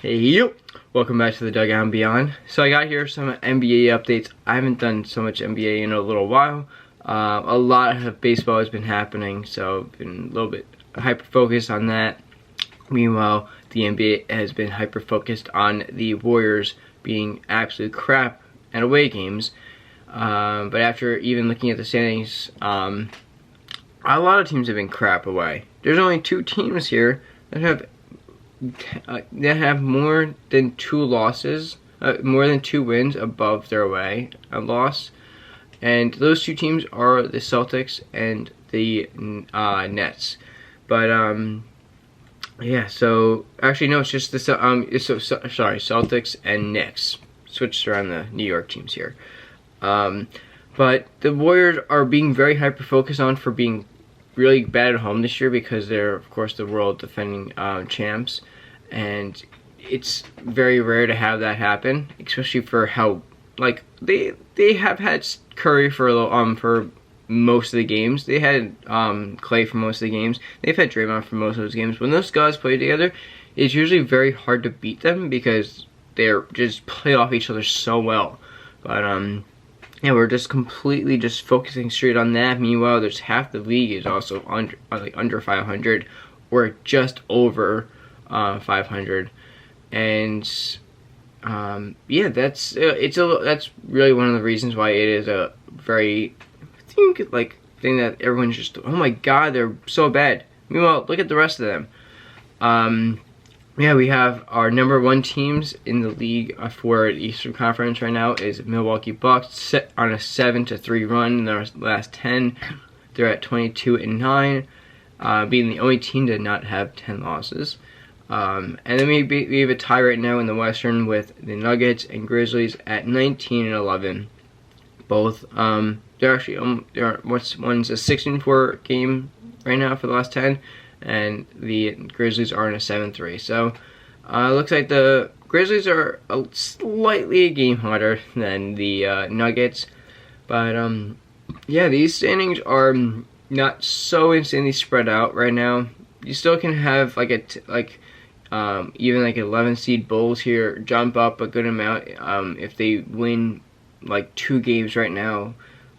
Hey yo! Welcome back to the Dugout and Beyond. So I got here some NBA updates. I haven't done so much NBA in a little while. A lot of baseball has been happening, so I've been a little bit hyper-focused on that. Meanwhile, the NBA has been hyper-focused on the Warriors being absolute crap at away games. But after even looking at the standings, a lot of teams have been crap away. There's only 2 teams here that have more than 2 losses, more than 2 wins above their away loss, and those 2 teams are the Celtics and the Nets. But yeah. So actually, no, it's just the sorry, Celtics and Knicks. Switched around the New York teams here. But the Warriors are being very hyper focused on for being really bad at home this year because they're, of course, the world defending champs, and it's very rare to have that happen, especially for how they have had Curry for a little, for most of the games. They had Clay for most of the games. They've had Draymond for most of those games. When those guys play together, it's usually very hard to beat them because they're just play off each other so well. But yeah, we're just completely just focusing straight on that. Meanwhile, there's half the league is also under 500 or just over 500, and yeah, that's really one of the reasons why it is a very thing that everyone's just, oh my god, they're so bad. Meanwhile, look at the rest of them. Yeah, we have our number 1 teams in the league for the Eastern Conference right now is Milwaukee Bucks, set on a 7-3 run in their last 10. They're at 22-9, being the only team to not have 10 losses. And then we have a tie right now in the Western with the Nuggets and Grizzlies at 19-11. Both they're actually one's a 6-4 game right now for the last 10. And the Grizzlies are in a 7-3. So, looks like the Grizzlies are slightly a game hotter than the Nuggets. But, yeah, these standings are not so insanely spread out right now. You still can have, even 11 seed Bulls here jump up a good amount if they win, 2 games right now.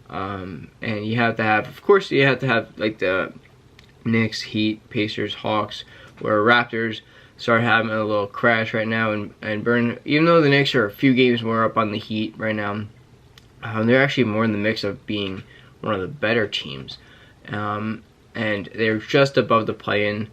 And you have to have, of course, the Knicks, Heat, Pacers, Hawks, where Raptors start having a little crash right now and burn. Even though the Knicks are a few games more up on the Heat right now, they're actually more in the mix of being one of the better teams. And they're just above the play-in.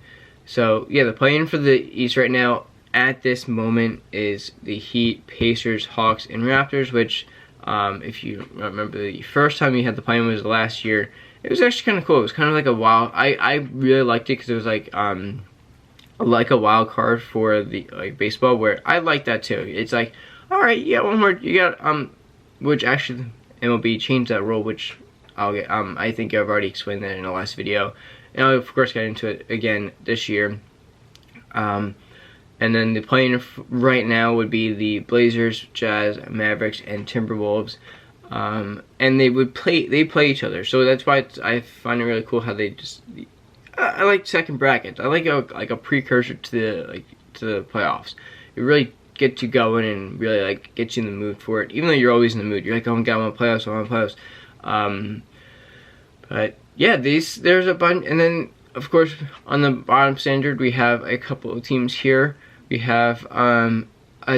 So, yeah, the play-in for the East right now at this moment is the Heat, Pacers, Hawks, and Raptors, which, if you remember, the first time you had the play-in was last year. It was actually kind of cool. It was kind of like a wild. I really liked it because it was like a wild card for the baseball, where I like that too. It's like, all right, you got one more. You got which actually MLB changed that rule, which I'll get. I think I've already explained that in the last video, and I'll of course get into it again this year. And then the playing right now would be the Blazers, Jazz, Mavericks, and Timberwolves. And they play each other, so that's why I find it really cool how they just. I like second brackets. I like a precursor to the playoffs. It really gets you going and really gets you in the mood for it. Even though you're always in the mood, you're like, oh my god, I want playoffs. But yeah, there's a bunch, and then of course on the bottom standard we have a couple of teams here. We have a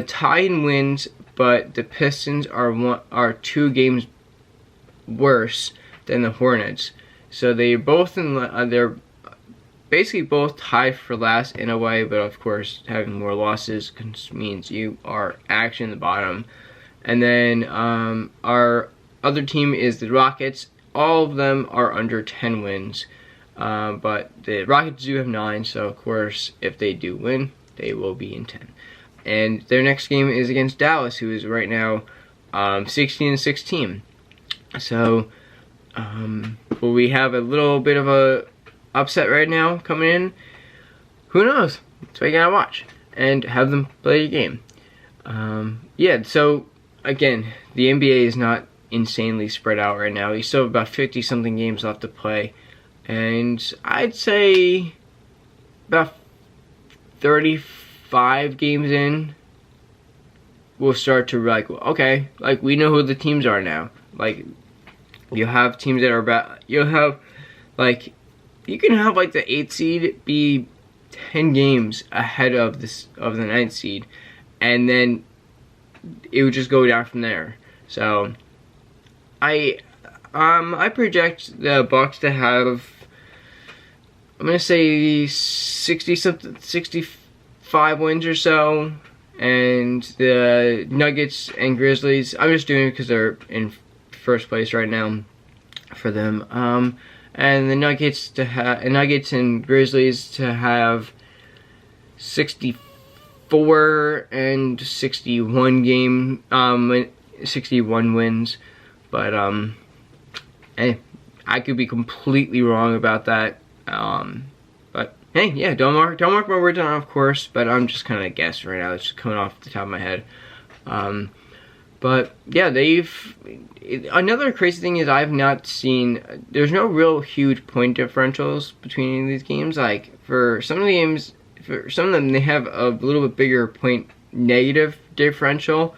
tie in wins, but the Pistons are 2 games worse than the Hornets. So they're basically both tied for last in a way, but of course having more losses means you are actually in the bottom. And then our other team is the Rockets. All of them are under 10 wins, but the Rockets do have 9. So of course, if they do win, they will be in 10. And their next game is against Dallas, who is right now 16-16. So, will we have a little bit of a upset right now coming in? Who knows? So you gotta watch and have them play a game. Yeah. So again, the NBA is not insanely spread out right now. You still have about 50-something games left to play, and I'd say about 30 5 games in, we'll start to like, okay, like we know who the teams are now. Like you'll have teams that are bad. You'll have like, you can have like the 8th seed be 10 games ahead of the 9th seed, and then it would just go down from there. So I project the Bucks to have, I'm gonna say 65 wins or so, and the Nuggets and Grizzlies, I'm just doing it because they're in first place right now for them. And the Nuggets and Grizzlies to have 64 and 61 wins. But hey, I could be completely wrong about that. But hey, yeah, don't mark my words on, of course. But I'm just kind of guessing right now. It's just coming off the top of my head. But yeah, another crazy thing is I've not seen, there's no real huge point differentials between these games. Like for some of the games, for some of them they have a little bit bigger point negative differential.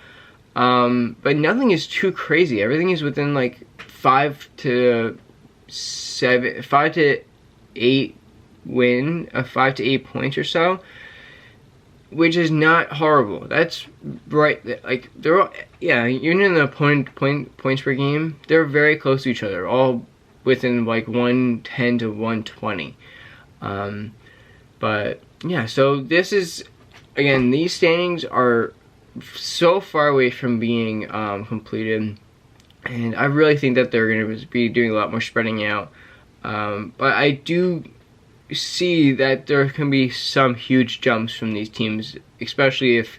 But nothing is too crazy. Everything is within like 5 to 8 5 to 8 points or so, which is not horrible. That's right. Like they're all, yeah, even in the points per game, they're very close to each other, all within like 110 to 120. But yeah, so this is, again, these standings are so far away from being completed, and I really think that they're going to be doing a lot more spreading out. But I do see that there can be some huge jumps from these teams, especially if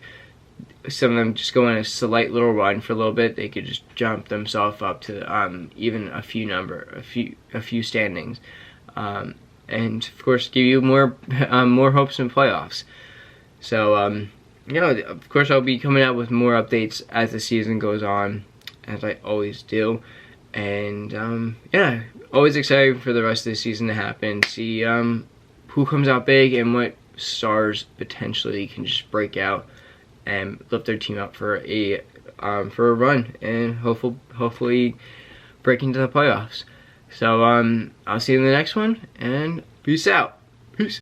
some of them just go on a slight little run for a little bit. They could just jump themselves up to even a few standings, and of course give you more hopes in playoffs. So you know, of course I'll be coming out with more updates as the season goes on, as I always do. And yeah, always excited for the rest of the season to happen. See who comes out big and what stars potentially can just break out and lift their team up for a run, and hopefully break into the playoffs. So I'll see you in the next one, and peace out.